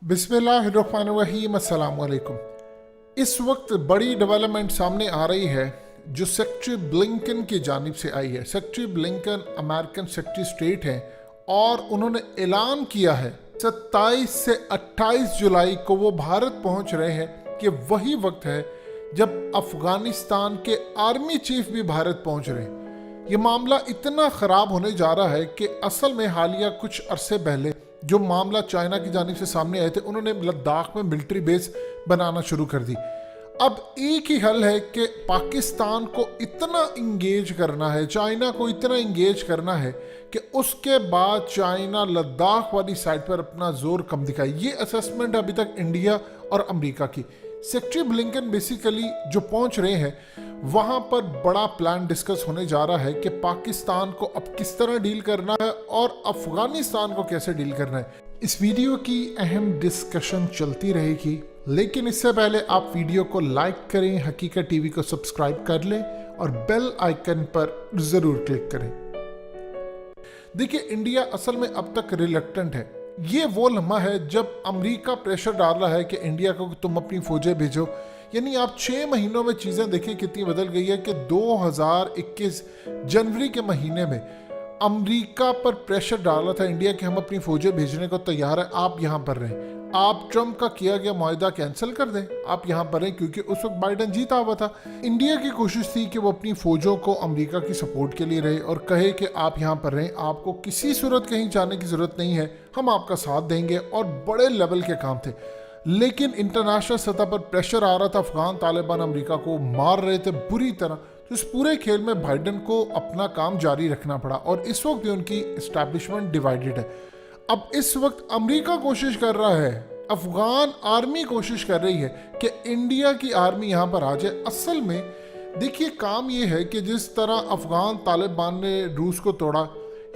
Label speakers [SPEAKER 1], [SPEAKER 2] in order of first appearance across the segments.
[SPEAKER 1] बिस्मिल्लाहिर्रहमानिर्रहीम, अस्सलाम वालेकुम। इस वक्त बड़ी डेवलपमेंट सामने आ रही है जो सेक्रेटरी ब्लिंकन की जानिब से आई है। Secretary Blinken American secretary state हैं और उन्होंने ऐलान किया है 27 से 28 जुलाई को वो भारत पहुंच रहे हैं कि वही वक्त है जब अफगानिस्तान के आर्मी चीफ भी भारत पहुंच रहे हैं। ये मामला इतना ख़राब होने जा रहा है कि असल में हालिया कुछ अरसे पहले जो मामला चाइना की जानिब से सामने आए थे, उन्होंने लद्दाख में मिलिट्री बेस बनाना शुरू कर दी। अब एक ही हल है कि पाकिस्तान को इतना इंगेज करना है, चाइना को इतना इंगेज करना है कि उसके बाद चाइना लद्दाख वाली साइड पर अपना जोर कम दिखाए। ये असेसमेंट अभी तक इंडिया और अमेरिका की। सेक्रेटरी ब्लिंकन बेसिकली जो पहुंच रहे हैं वहां पर बड़ा प्लान डिस्कस होने जा रहा है कि पाकिस्तान को अब किस तरह डील करना है और अफगानिस्तान को कैसे डील करना है। इस वीडियो की अहम डिस्कशन चलती रहेगी, लेकिन इससे पहले आप वीडियो को लाइक करें, हकीकत टीवी को सब्सक्राइब कर लें और बेल आइकन पर जरूर क्लिक करें। देखिए, इंडिया असल में अब तक रिलक्टेंट है। ये वो लम्हा है जब अमेरिका प्रेशर डाल रहा है कि इंडिया को तुम अपनी फौजें भेजो। यानी आप 6 महीनों में चीज़ें देखें कितनी बदल गई है कि 2021 जनवरी के महीने में अमेरिका पर प्रेशर डाला था इंडिया कि हम अपनी फौजें भेजने को तैयार है, आप यहाँ पर रहें। आप ट्रंप का किया गया मुआहदा कैंसिल कर दें, आप यहाँ पर रहें, क्योंकि उस वक्त बाइडन जीता हुआ था। इंडिया की कोशिश थी कि वो अपनी फौजों को अमेरिका की सपोर्ट के लिए रहे और कहे कि आप यहाँ पर रहें, आपको किसी सूरत कहीं जाने की जरूरत नहीं है, हम आपका साथ देंगे। और बड़े लेवल के काम थे, लेकिन इंटरनेशनल सतह पर प्रेशर आ रहा था। अफगान तालिबान अमेरिका को मार रहे थे बुरी तरह। तो इस पूरे खेल में बाइडन को अपना काम जारी रखना पड़ा और इस वक्त भी उनकी एस्टैब्लिशमेंट डिवाइडेड है। अब इस वक्त अमेरिका कोशिश कर रहा है, अफगान आर्मी कोशिश कर रही है कि इंडिया की आर्मी यहाँ पर आ जाए। असल में देखिए, काम ये है कि जिस तरह अफगान तालिबान ने रूस को तोड़ा,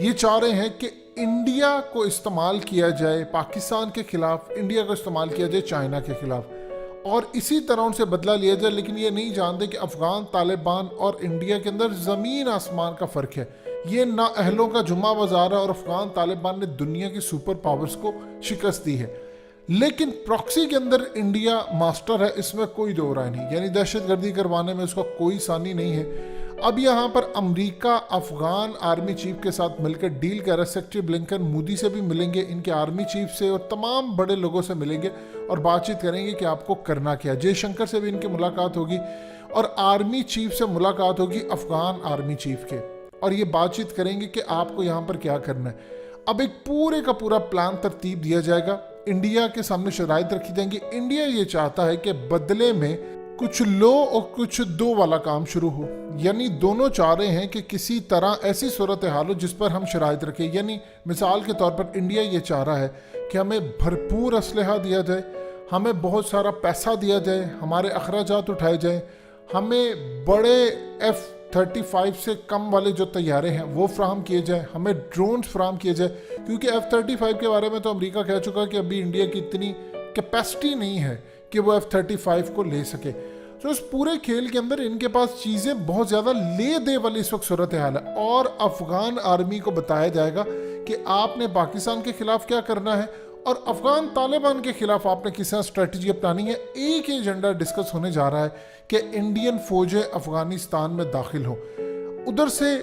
[SPEAKER 1] ये चाह रहे हैं कि इंडिया को इस्तेमाल किया जाए पाकिस्तान के खिलाफ, इंडिया को इस्तेमाल किया जाए चाइना के खिलाफ और इसी तरह उनसे बदला लिया जाए। लेकिन ये नहीं जानते कि अफगान तालिबान और इंडिया के अंदर ज़मीन आसमान का फ़र्क है। ये नाअहलों का जुम्मा बाजार है और अफगान तालिबान ने दुनिया की सुपर पावर्स को शिकस्त दी है। लेकिन प्रॉक्सी के अंदर इंडिया मास्टर है, इसमें कोई दो राय नहीं। यानी दहशतगर्दी करवाने में उसका कोई सानी नहीं है। अब यहाँ पर अमेरिका अफगान आर्मी चीफ के साथ मिलकर डील कर रहा है। सेक्रेटरी ब्लिंकन मोदी से भी मिलेंगे, इनके आर्मी चीफ से और तमाम बड़े लोगों से मिलेंगे और बातचीत करेंगे कि आपको करना क्या। जयशंकर से भी इनकी मुलाकात होगी और आर्मी चीफ से मुलाकात होगी अफगान आर्मी चीफ के, और ये बातचीत करेंगे कि आपको यहाँ पर क्या करना है। अब एक पूरे का पूरा प्लान तरतीब दिया जाएगा, इंडिया के सामने शराइत रखी जाएंगी। इंडिया ये चाहता है कि बदले में कुछ लो और कुछ दो वाला काम शुरू हो। यानी दोनों चाह रहे हैं कि किसी तरह ऐसी सूरत हाल हो जिस पर हम शराइत रखें। यानी मिसाल के तौर पर इंडिया ये चाह रहा है कि हमें भरपूर असलहा दिया जाए, हमें बहुत सारा पैसा दिया जाए, हमारे अखराजात उठाए जाएं, हमें बड़े F-35 से कम वाले जो तैयारे हैं वो फ्राहम किए जाए, हमें ड्रोन्स फ्राहम किए जाए। क्योंकि F-35 के बारे में तो अमेरिका कह चुका है कि अभी इंडिया की इतनी कैपेसिटी नहीं है कि वो F-35 को ले सके। तो इस पूरे खेल के अंदर इनके पास चीज़ें बहुत ज़्यादा ले दे वाली इस वक्त सूरत हाल है। और अफगान आर्मी को बताया जाएगा कि आपने पाकिस्तान के खिलाफ क्या करना है और अफगान तालिबान के खिलाफ आपने किस तरह स्ट्रेटजी अपनानी है। एक ही एजेंडा डिस्कस होने जा रहा है कि इंडियन फौजें अफगानिस्तान में दाखिल हों। उधर से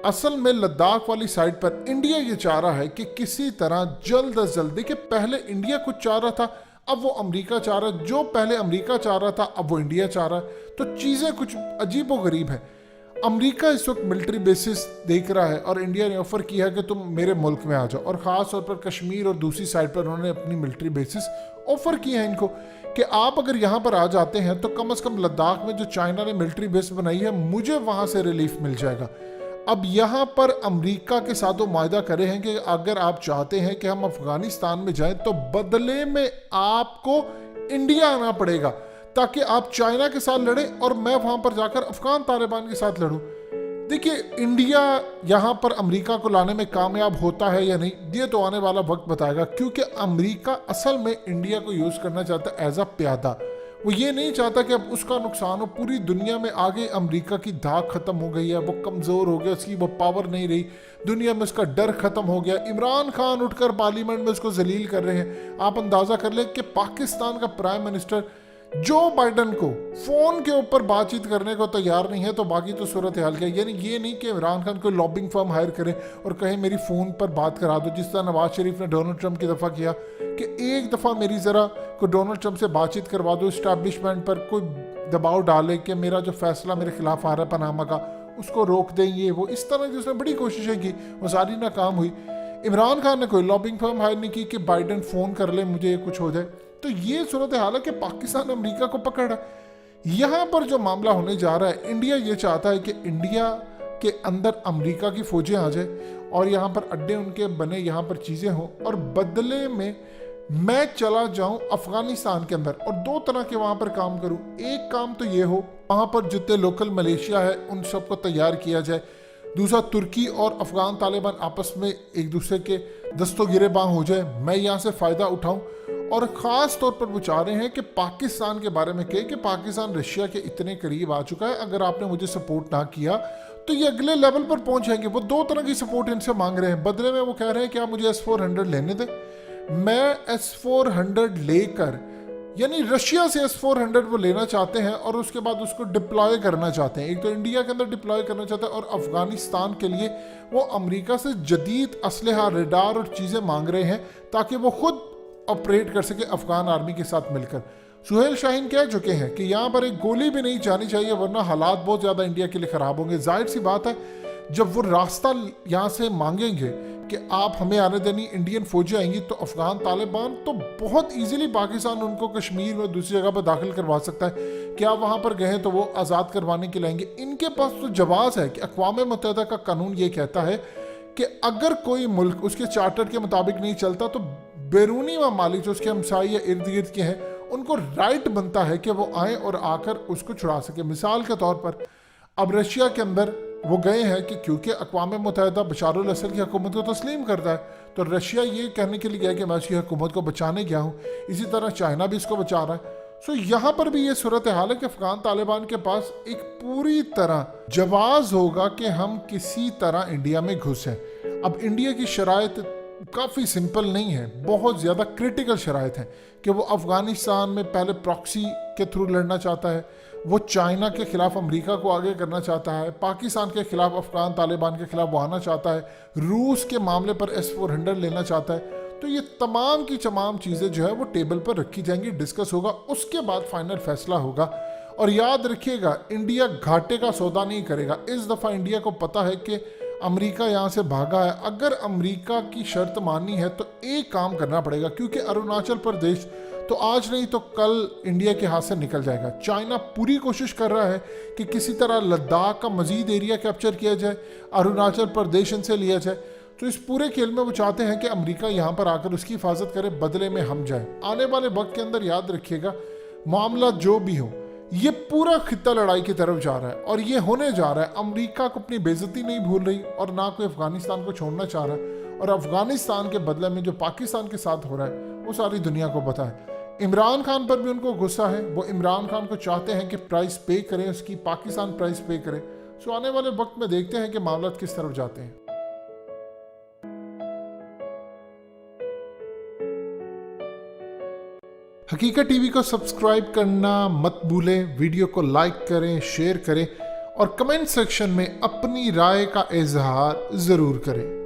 [SPEAKER 1] असल में लद्दाख वाली साइड पर इंडिया ये चाह रहा है कि किसी तरह जल्द अज जल्द, देखिए पहले इंडिया कुछ चाह रहा था, अब वो अमेरिका चाह रहा है। जो पहले अमेरिका चाह रहा था अब वो इंडिया चाह रहा है। तो चीज़ें कुछ अजीब व गरीब है। अमेरिका इस वक्त मिलिट्री बेसिस देख रहा है और इंडिया ने ऑफर किया है कि तुम मेरे मुल्क में आ जाओ, और ख़ास तौर पर कश्मीर और दूसरी साइड पर उन्होंने अपनी मिलिट्री बेसिस ऑफर किए हैं इनको कि आप अगर यहाँ पर आ जाते हैं तो कम से कम लद्दाख में जो चाइना ने मिलिट्री बेस बनाई है मुझे वहाँ से रिलीफ मिल जाएगा। अब यहाँ पर अमेरिका के साथ वो वायदा करे हैं कि अगर आप चाहते हैं कि हम अफगानिस्तान में जाएं तो बदले में आपको इंडिया आना पड़ेगा ताकि आप चाइना के साथ लड़ें और मैं वहाँ पर जाकर अफगान तालिबान के साथ लड़ूं। देखिए, इंडिया यहाँ पर अमेरिका को लाने में कामयाब होता है या नहीं, ये तो आने वाला वक्त बताएगा। क्योंकि अमेरिका असल में इंडिया को यूज़ करना चाहता है एज अ प्यादा। वो ये नहीं चाहता कि अब उसका नुकसान हो। पूरी दुनिया में आगे अमेरिका की धाक खत्म हो गई है, वो कमज़ोर हो गया, उसकी वो पावर नहीं रही, दुनिया में उसका डर खत्म हो गया। इमरान खान उठकर पार्लियामेंट में उसको जलील कर रहे हैं। आप अंदाज़ा कर लें कि पाकिस्तान का प्राइम मिनिस्टर जो बाइडन को फ़ोन के ऊपर बातचीत करने को तैयार नहीं है, तो बाकी तो सूरत हाल क्या। यानी ये नहीं कि इमरान खान कोई लॉबिंग फर्म हायर करे और कहे मेरी फ़ोन पर बात करा दो, जिस तरह नवाज शरीफ ने डोनाल्ड ट्रंप की दफ़ा किया कि एक दफ़ा मेरी ज़रा को डोनाल्ड ट्रंप से बातचीत करवा दो, इस्टेब्लिशमेंट पर कोई दबाव डाले कि मेरा जो फैसला मेरे खिलाफ आ रहा है पनामा का, उसको रोक दें। ये वो इस तरह की उसने बड़ी कोशिशें की, वो सारी नाकाम हुई। इमरान खान ने कोई लॉबिंग फर्म हायर नहीं की कि बाइडन फ़ोन कर ले मुझे कुछ हो जाए। तो ये सूरत हाल है कि पाकिस्तान अमेरिका को पकड़ रहा है। यहाँ पर जो मामला होने जा रहा है, इंडिया ये चाहता है कि इंडिया के अंदर अमेरिका की फौजें आ जाए और यहाँ पर अड्डे उनके बने, यहाँ पर चीज़ें हों, और बदले में मैं चला जाऊं अफगानिस्तान के अंदर और दो तरह के वहाँ पर काम करूं। एक काम तो ये हो, वहाँ पर जितने लोकल मलेशिया है उन सबको तैयार किया जाए। दूसरा, तुर्की और अफगान तालिबान आपस में एक दूसरे के दस्तों गिरेबान हो जाए, मैं यहाँ से फ़ायदा उठाऊं। और ख़ास तौर पर वो चाह रहे हैं कि पाकिस्तान के बारे में कहे कि पाकिस्तान रशिया के इतने करीब आ चुका है, अगर आपने मुझे सपोर्ट ना किया तो ये अगले लेवल पर पहुंच जाएंगे। वो दो तरह की सपोर्ट इनसे मांग रहे हैं। बदले में वो कह रहे हैं कि आप मुझे S-400 लेने दें, मैं S-400 लेकर, यानी रशिया से S-400 वो लेना चाहते हैं और उसके बाद उसको डिप्लॉय करना चाहते हैं। एक तो इंडिया के अंदर डिप्लॉय करना चाहते हैं और अफगानिस्तान के लिए वो अमेरिका से जदीद असलहा, रडार और चीज़ें मांग रहे हैं ताकि वो खुद ऑपरेट कर सके अफगान आर्मी के साथ मिलकर। सुहेल शाहीन कह चुके हैं कि यहाँ पर एक गोली भी नहीं जानी चाहिए वरना हालात बहुत ज़्यादा इंडिया के लिए ख़राब होंगे। जाहिर सी बात है, जब वो रास्ता यहाँ से मांगेंगे कि आप हमें आने देनी, इंडियन फौजें आएंगी, तो अफगान तालिबान तो बहुत इजीली पाकिस्तान उनको कश्मीर में दूसरी जगह पर दाखिल करवा सकता है। क्या वहाँ पर गए तो वो आज़ाद करवाने के लाएंगे। इनके पास तो जवाब है कि अक़वाम मुत्तहिदा का कानून ये कहता है कि अगर कोई मुल्क उसके चार्टर के मुताबिक नहीं चलता तो बैरूनी ममालिक जो उसके हमसाई या इर्द गिर्द के हैं उनको राइट बनता है कि वो आए और आकर उसको छुड़ा सके। मिसाल के तौर पर अब रशिया के अंदर वो गए हैं कि क्योंकि अक़वाम मुत्तहिदा बशार अल असद की हुकूमत को तस्लीम करता है, तो रशिया ये कहने के लिए गया कि मैं उसकी हुकूमत को बचाने गया हूँ। इसी तरह चाइना भी इसको बचा रहा है। सो यहाँ पर भी ये सूरत हाल है कि अफगान तालिबान के पास एक पूरी तरह जवाज़ होगा कि हम किसी तरह इंडिया में घुस हैं। अब इंडिया की शराइत काफ़ी सिंपल नहीं है, बहुत ज़्यादा क्रिटिकल शराइत हैं कि वो अफ़गानिस्तान में पहले प्रॉक्सी के थ्रू लड़ना चाहता है, वो चाइना के ख़िलाफ़ अमेरिका को आगे करना चाहता है, पाकिस्तान के ख़िलाफ़ अफ़गान तालिबान के ख़िलाफ़ वो आना चाहता है, रूस के मामले पर S-400 लेना चाहता है। तो ये तमाम की तमाम चीज़ें जो है वो टेबल पर रखी जाएंगी, डिस्कस होगा, उसके बाद फाइनल फैसला होगा। और याद रखिएगा, इंडिया घाटे का सौदा नहीं करेगा। इस दफ़ा इंडिया को पता है कि अमेरिका यहाँ से भागा है। अगर अमेरिका की शर्त माननी है तो एक काम करना पड़ेगा, क्योंकि अरुणाचल प्रदेश तो आज नहीं तो कल इंडिया के हाथ से निकल जाएगा। चाइना पूरी कोशिश कर रहा है कि किसी तरह लद्दाख का मजीद एरिया कैप्चर किया जाए, अरुणाचल प्रदेश इनसे लिया जाए। तो इस पूरे खेल में वो चाहते हैं कि अमेरिका यहाँ पर आकर उसकी हिफाजत करे, बदले में हम जाएं। आने वाले वक्त के अंदर याद रखिएगा, मामला जो भी हो, ये पूरा खित्ता लड़ाई की तरफ जा रहा है और ये होने जा रहा है। अमेरिका को अपनी बेइज्जती नहीं भूल रही और ना कोई अफगानिस्तान को छोड़ना चाह रहा है, और अफगानिस्तान के बदले में जो पाकिस्तान के साथ हो रहा है वो सारी दुनिया को पता है। इमरान खान पर भी उनको गुस्सा है, वो इमरान खान को चाहते हैं कि प्राइस पे करें, उसकी पाकिस्तान प्राइस पे करे। सो आने वाले वक्त में देखते हैं कि मामला किस तरफ जाते हैं। हकीकत टीवी को सब्सक्राइब करना मत भूलें, वीडियो को लाइक करें, शेयर करें और कमेंट सेक्शन में अपनी राय का इजहार ज़रूर करें।